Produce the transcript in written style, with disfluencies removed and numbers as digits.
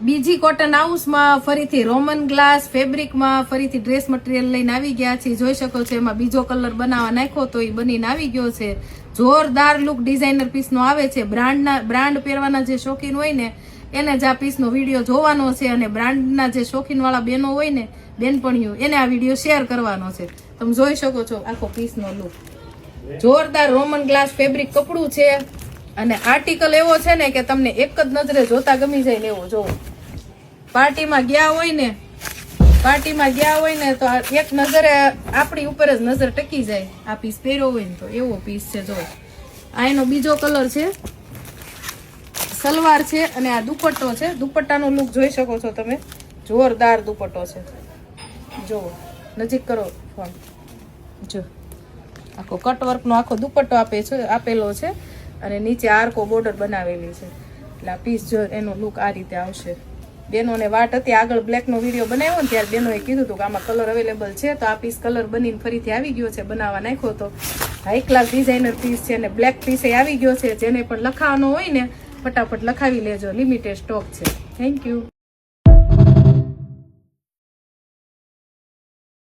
બીજી કોટન હાઉસમાં ફરીથી રોમન ગ્લાસ ફેબ્રિકમાં ફરીથી ડ્રેસ મટીરિયલ લઈને આવી ગયા છે. જોઈ શકો છો એમાં બીજો કલર બનાવવા નાખ્યો તો એ બનીને આવી ગયો છે. જોરદાર લુક ડિઝાઇનર પીસનો આવે છે. બ્રાન્ડ પહેરવાના જે શોખીન હોય ને એને જ આ પીસનો વિડીયો જોવાનો છે, અને બ્રાન્ડના જે શોખીનવાળા બહેનો હોય ને બેનપણીઓ એને આ વિડીયો શેર કરવાનો છે. તમે જોઈ શકો છો આખો પીસનો લુક. જોરદાર રોમન ગ્લાસ ફેબ્રિક કપડું છે, અને આર્ટિકલ એવો છે ને કે તમને એક જ નજરે જોતા ગમી જાય ને એવો. જોવો, પાર્ટીમાં ગયા હોય ને તો એક નજરે આપણી ઉપર જ નજર ટકી જાય. આ પીસ પહેર્યો હોય ને તો એવો પીસ છે. જો આ એનો બીજો કલર છે, સલવાર છે, અને આ દુપટ્ટો છે. દુપટ્ટાનો લુક જોઈ શકો છો તમે. જોરદાર દુપટ્ટો છે. જો નજીક કરો ફોન. જો આખો કટવર્કનો આખો દુપટ્ટો આપેલો છે, અને નીચે આર્કો બોર્ડર બનાવેલી છે. એટલે આ પીસ જો એનો લુક આ રીતે આવશે. બેનોને વાટ હતી, આગળ બ્લેકનો વિડીયો બનાવ્યો ને ત્યારે બેનોએ કીધું હતું કે આમાં કલર અવેલેબલ છે, તો આ પીસ કલર બનીને ફરીથી આવી ગયો છે. બનાવવા નાખ્યો તો હાઈ ક્લાસ ડિઝાઇનર પીસ છે, અને બ્લેક પીસે આવી ગયો છે. જેને પણ લખાવાનો હોય ને ફટાફટ લખાવી લેજો, લિમિટેડ સ્ટોક છે. Thank you.